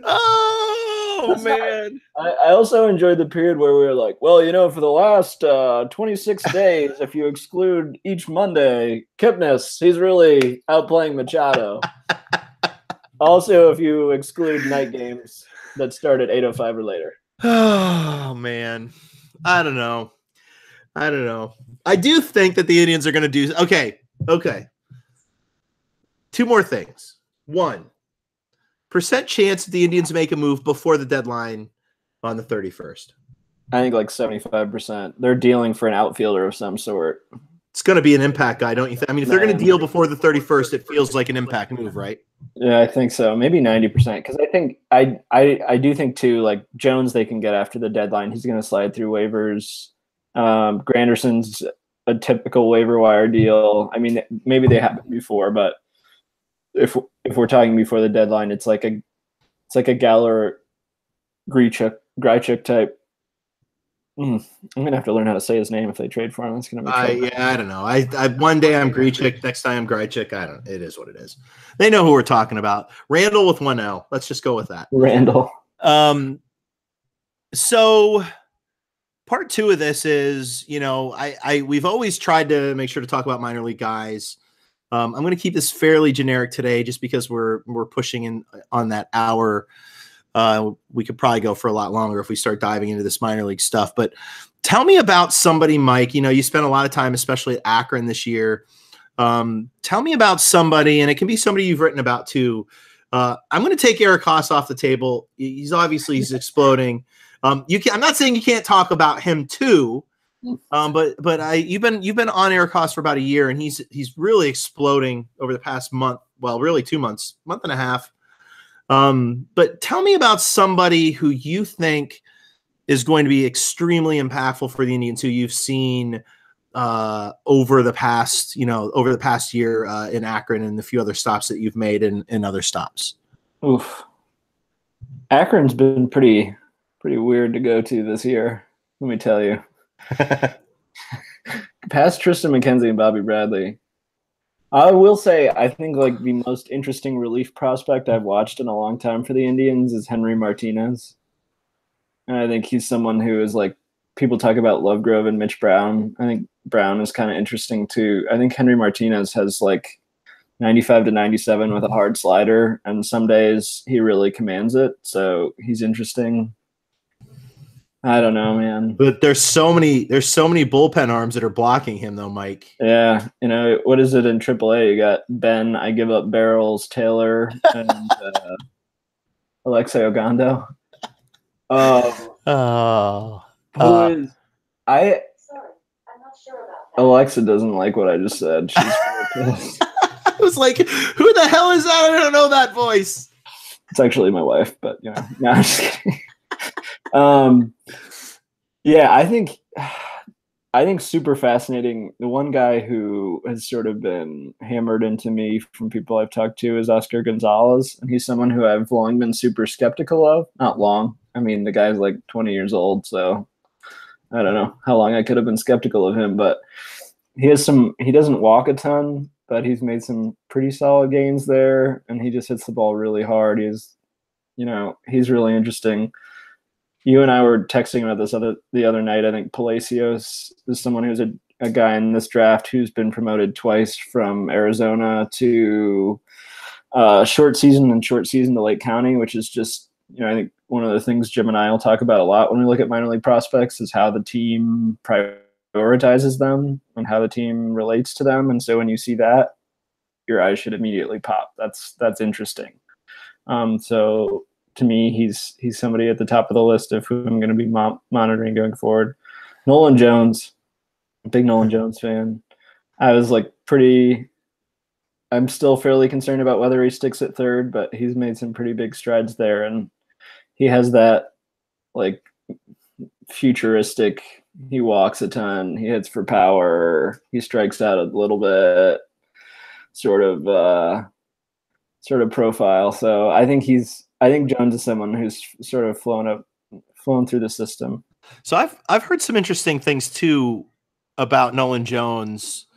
Oh, man. I also enjoyed the period where we were like, well, for the last 26 days, if you exclude each Monday, Kipnis, he's really outplaying Machado. Also, if you exclude night games that start at 8:05 or later. Oh, man. I don't know. I do think that the Indians are going to do – okay. 2 more things. 1, percent chance that the Indians make a move before the deadline on the 31st. I think 75%. They're dealing for an outfielder of some sort. It's going to be an impact guy, don't you think? I mean, if they're going to deal before the 31st, it feels like an impact move, right? Yeah, I think so. Maybe 90%. Because I think I do think too. Jones, they can get after the deadline. He's going to slide through waivers. Granderson's a typical waiver wire deal. I mean, maybe they haven't before, but if we're talking before the deadline, it's like a Galler Grychuk type. I'm gonna have to learn how to say his name if they trade for him. It's gonna be I don't know. I one day I'm Grychuk, next time I'm Grychuk. It is what it is. They know who we're talking about. Randall with 1 L. Let's just go with that. Randall. So part 2 of this is, we've always tried to make sure to talk about minor league guys. I'm going to keep this fairly generic today just because we're pushing in on that hour. We could probably go for a lot longer if we start diving into this minor league stuff. But tell me about somebody, Mike. You spent a lot of time, especially at Akron this year. Tell me about somebody, and it can be somebody you've written about too. I'm going to take Eric Haas off the table. He's exploding. I'm not saying you can't talk about him too. But you've been on Eric Haas for about a year, and he's really exploding over the past month. Well, really 2 months, month and a half. But tell me about somebody who you think is going to be extremely impactful for the Indians, who you've seen over the past year in Akron and the few other stops that you've made in other stops. Oof, Akron's been pretty weird to go to this year. Let me tell you. Past Tristan McKenzie and Bobby Bradley, I will say I think the most interesting relief prospect I've watched in a long time for the Indians is Henry Martinez. And I think he's someone who is people talk about Lovegrove and Mitch Brown. I think Brown is kind of interesting too. I think Henry Martinez has 95 to 97 with a hard slider, and some days he really commands it. So he's interesting. I don't know, man. But there's so many bullpen arms that are blocking him, though, Mike. Yeah, you know, what is it in AAA? You got Ben, I give up barrels, Taylor, and Alexei Ogando. Who is I? Sorry, I'm not sure about that. Alexa doesn't like what I just said. She's pissed. I was like, who the hell is that? I don't know that voice. It's actually my wife, but you know, no, I'm just kidding. Yeah, I think super fascinating. The one guy who has sort of been hammered into me from people I've talked to is Oscar Gonzalez, and he's someone who I've long been super skeptical of. Not long. I mean, the guy's like 20 years old, so I don't know how long I could have been skeptical of him, but he doesn't walk a ton, but he's made some pretty solid gains there, and he just hits the ball really hard. He's really interesting. You and I were texting about this the other night. I think Palacios is someone who's a guy in this draft who's been promoted twice from Arizona to short season to Lake County, which is just, I think one of the things Jim and I will talk about a lot when we look at minor league prospects is how the team prioritizes them and how the team relates to them. And so when you see that, your eyes should immediately pop. That's interesting. So to me, he's somebody at the top of the list of who I'm going to be monitoring going forward. Nolan Jones, big Nolan Jones fan. I'm still fairly concerned about whether he sticks at third, but he's made some pretty big strides there. And he has that like futuristic, he walks a ton, he hits for power, he strikes out a little bit, sort of profile. So I think Jones is someone who's sort of flown through the system. So I've heard some interesting things too about Nolan Jones.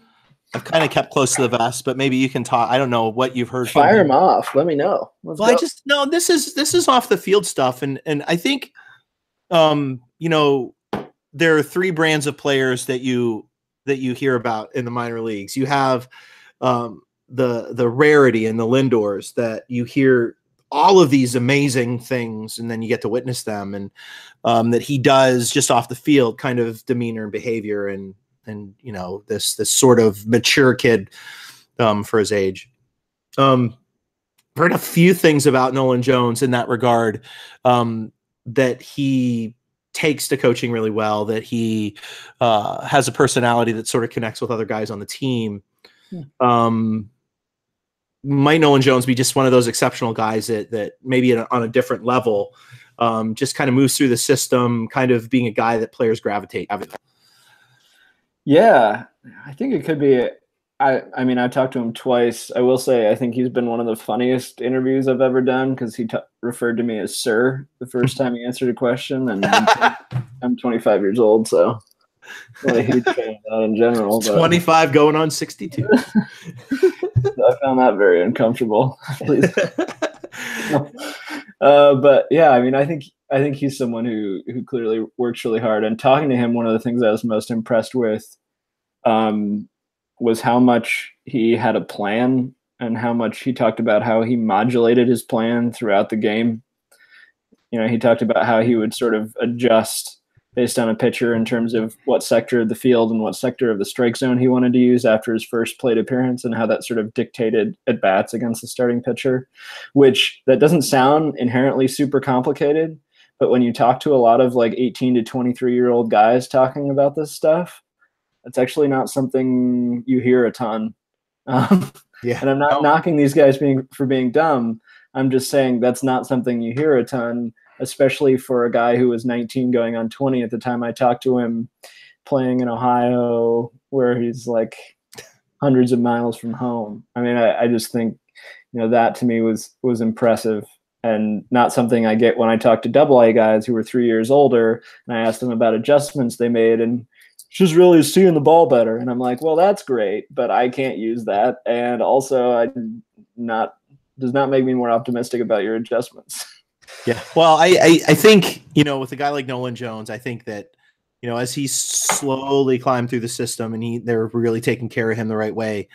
I've kind of kept close to the vest, but maybe you can talk. I don't know what you've heard. Fire him off. Let me know. This is off the field stuff, and I think, there are three brands of players that you hear about in the minor leagues. You have the rarity and the Lindors that you hear all of these amazing things, and then you get to witness them, and that he does just off the field kind of demeanor and behavior, and this sort of mature kid for his age. I've heard a few things about Nolan Jones in that regard, that he takes to coaching really well, that he has a personality that sort of connects with other guys on the team. Might Nolan Jones be just one of those exceptional guys that maybe on a different level, just kind of moves through the system, kind of being a guy that players gravitate? Yeah, I think it could be. I mean, I've talked to him twice. I will say I think he's been one of the funniest interviews I've ever done because he referred to me as sir the first time he answered a question, and I'm 25 years old, so I'm a huge fan of that in general. 25 going on 62. I found that very uncomfortable. Please. But yeah, I mean, I think he's someone who clearly works really hard. And talking to him, one of the things I was most impressed with was how much he had a plan and how much he talked about how he modulated his plan throughout the game. He talked about how he would sort of adjust based on a pitcher in terms of what sector of the field and what sector of the strike zone he wanted to use after his first plate appearance, and how that sort of dictated at bats against the starting pitcher, which that doesn't sound inherently super complicated. But when you talk to a lot of like 18 to 23-year-old guys talking about this stuff, it's actually not something you hear a ton. Yeah. And I'm not knocking these guys for being dumb. I'm just saying that's not something you hear a ton, especially for a guy who was 19 going on 20 at the time I talked to him, playing in Ohio, where he's like hundreds of miles from home. I mean, I just think, that to me was impressive, and not something I get when I talk to AA guys who were 3 years older, and I asked them about adjustments they made, and just really seeing the ball better. And I'm like, well, that's great, but I can't use that. And also does not make me more optimistic about your adjustments. Yeah. Well, I think, with a guy like Nolan Jones, I think that you know, as he's slowly climbed through the system and they're really taking care of him the right way.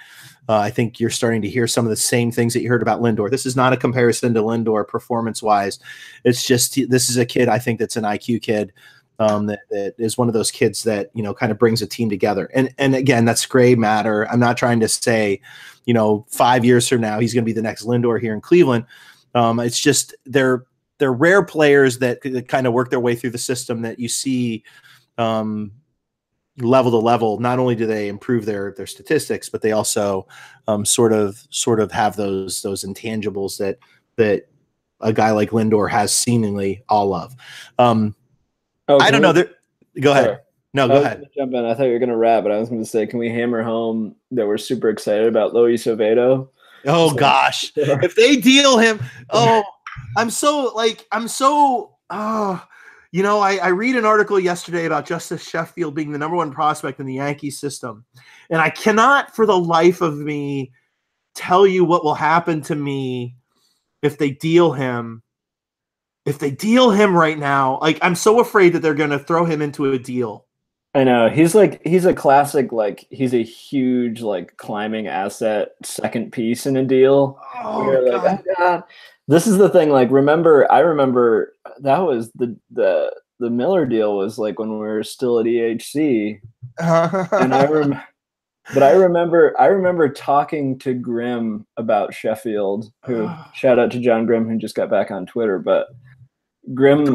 I think you're starting to hear some of the same things that you heard about Lindor. This is not a comparison to Lindor performance-wise. It's just this is a kid, I think, that's an IQ kid that is one of those kids that, you know, kind of brings a team together. And again, that's gray matter. I'm not trying to say, you know, 5 years from now he's going to be the next Lindor here in Cleveland. It's just they're rare players that kind of work their way through the system that you see level to level. Not only do they improve their statistics, but they also sort of have those intangibles that a guy like Lindor has seemingly all of. I don't know. Go ahead. Sorry. No, go ahead. Jump in. I thought you were going to wrap, but I was going to say, can we hammer home that we're super excited about Luis Oviedo? Oh gosh, if they deal him, you know, I read an article yesterday about Justice Sheffield being the #1 prospect in the Yankee system, and I cannot for the life of me tell you what will happen to me if they deal him. If they deal him right now, like I'm so afraid that they're going to throw him into a deal. I know he's a classic, like he's a huge like climbing asset second piece in a deal. Oh, God. Like, oh, God. This is the thing. Like, I remember that was the Miller deal was like when we were still at EHC, and I remember talking to Grimm about Sheffield, who shout out to John Grimm, who just got back on Twitter, but Grimm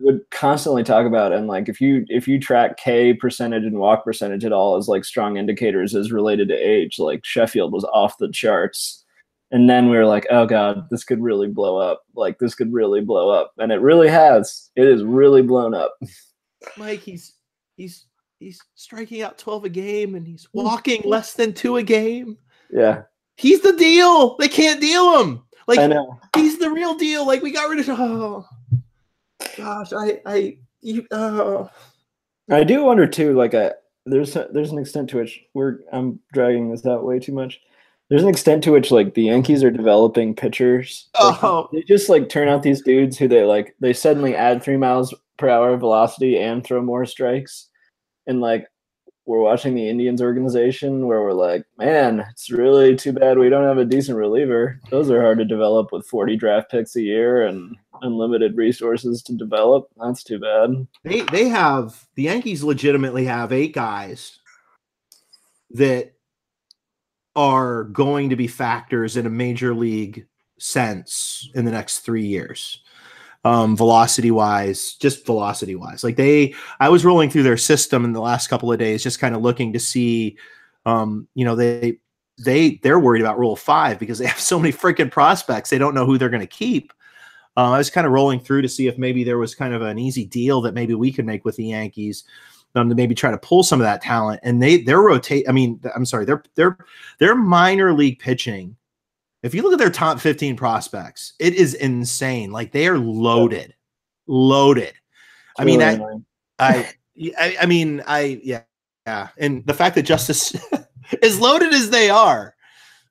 would constantly talk about, and like if you track K percentage and walk percentage at all as like strong indicators as related to age, like Sheffield was off the charts. And then we were like, oh God, this could really blow up. Like this could really blow up. And it really has. It is really blown up. Mike, he's striking out 12 a game and he's walking less than 2 a game. Yeah. He's the deal. They can't deal him. Like I know. He's the real deal. Like we got rid of gosh, I do wonder too, like there's an extent to which I'm dragging this out way too much. There's an extent to which like the Yankees are developing pitchers. Like, they just like turn out these dudes who they suddenly add 3 miles per hour velocity and throw more strikes. And like we're watching the Indians organization where we're like, man, it's really too bad we don't have a decent reliever. Those are hard to develop with 40 draft picks a year and unlimited resources to develop. That's too bad. The Yankees legitimately have 8 guys that are going to be factors in a major league sense in the next 3 years. Velocity wise. Like I was rolling through their system in the last couple of days, just kind of looking to see, you know, they're worried about Rule 5 because they have so many freaking prospects. They don't know who they're going to keep. I was kind of rolling through to see if maybe there was kind of an easy deal that maybe we could make with the Yankees to maybe try to pull some of that talent. And their minor league pitching. If you look at their top 15 prospects, it is insane. Like they are loaded. I mean, yeah. And the fact that Justice as loaded as they are,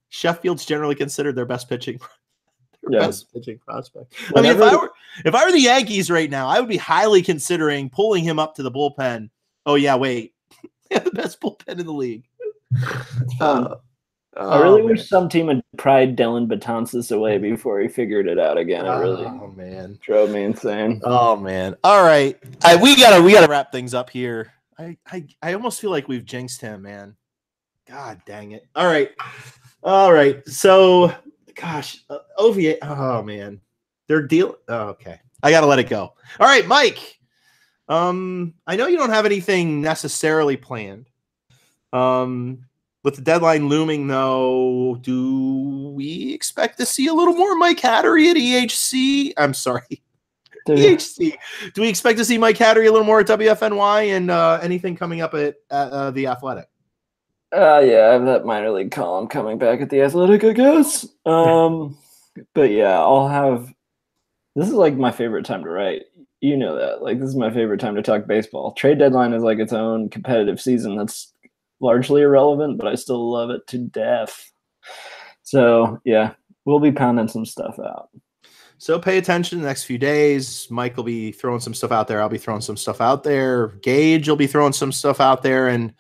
Sheffield's generally considered their best pitching. Best pitching prospect. I mean, if I were the Yankees right now, I would be highly considering pulling him up to the bullpen. Oh yeah, wait, they have the best bullpen in the league. I really wish some team would pried Dylan Betances away before he figured it out again. It really drove me insane. Oh man! All right, we gotta wrap things up here. I almost feel like we've jinxed him, man. God dang it! All right. So, gosh, OVA. Oh man, they're deal. Oh, okay, I gotta let it go. All right, Mike. I know you don't have anything necessarily planned. With the deadline looming, though, do we expect to see a little more Mike Hattery at EHC? I'm sorry, EHC. Do we expect to see Mike Hattery a little more at WFNY and anything coming up at The Athletic? Yeah, I have that minor league column coming back at The Athletic, I guess. But yeah, I'll have. This is like my favorite time to write. You know that. Like, this is my favorite time to talk baseball. Trade deadline is like its own competitive season. That's largely irrelevant, but I still love it to death. So yeah, we'll be pounding some stuff out. So pay attention the next few days. Mike will be throwing some stuff out there. I'll be throwing some stuff out there. Gage will be throwing some stuff out there. And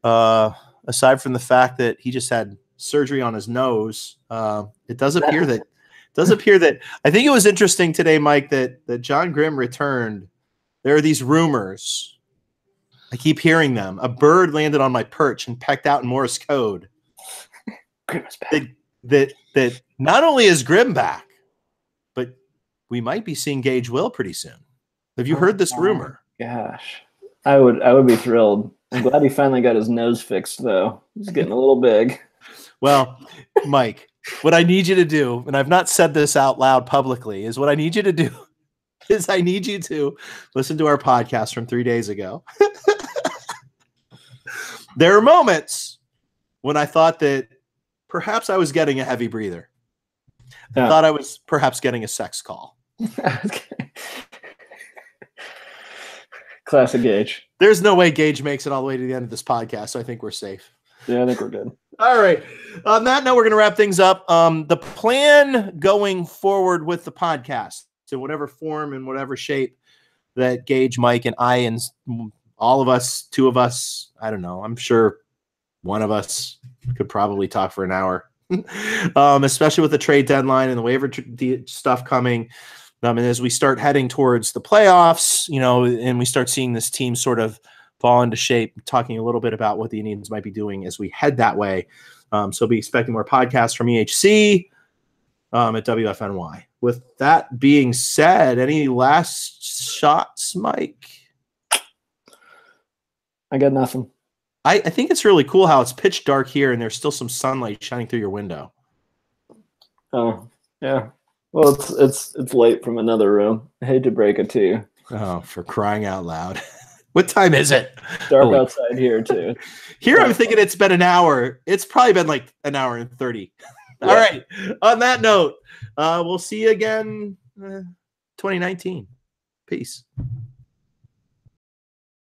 aside from the fact that he just had surgery on his nose, it does appear that I think it was interesting today, Mike, that John Grimm returned. There are these rumors. I keep hearing them. A bird landed on my perch and pecked out in Morse code. That not only is Grimm back, but we might be seeing Gage Will pretty soon. Have you heard this rumor? Gosh, I would be thrilled. I'm glad he finally got his nose fixed, though. He's getting a little big. Well, Mike, what I need you to do, and I've not said this out loud publicly, is what I need you to do is I need you to listen to our podcast from 3 days ago. There are moments when I thought that perhaps I was getting a heavy breather. I thought I was perhaps getting a sex call. Classic Gage. There's no way Gage makes it all the way to the end of this podcast, so I think we're safe. Yeah, I think we're good. All right. On that note, we're going to wrap things up. The plan going forward with the podcast, in whatever form and whatever shape that Gage, Mike, and I, and all of us, two of us, I don't know, I'm sure one of us could probably talk for an hour, especially with the trade deadline and the waiver stuff coming. And as we start heading towards the playoffs, and we start seeing this team sort of fall into shape, talking a little bit about what the Indians might be doing as we head that way. So be expecting more podcasts from EHC at WFNY. With that being said, any last shots, Mike? I got nothing. I think it's really cool how it's pitch dark here and there's still some sunlight shining through your window. Oh, yeah. Well, it's late from another room. I hate to break it to you. Oh, for crying out loud. What time is it? Dark outside here, too. Here I'm thinking it's been an hour. It's probably been like an hour and 30. Yeah. All right. On that note, we'll see you again 2019. Peace.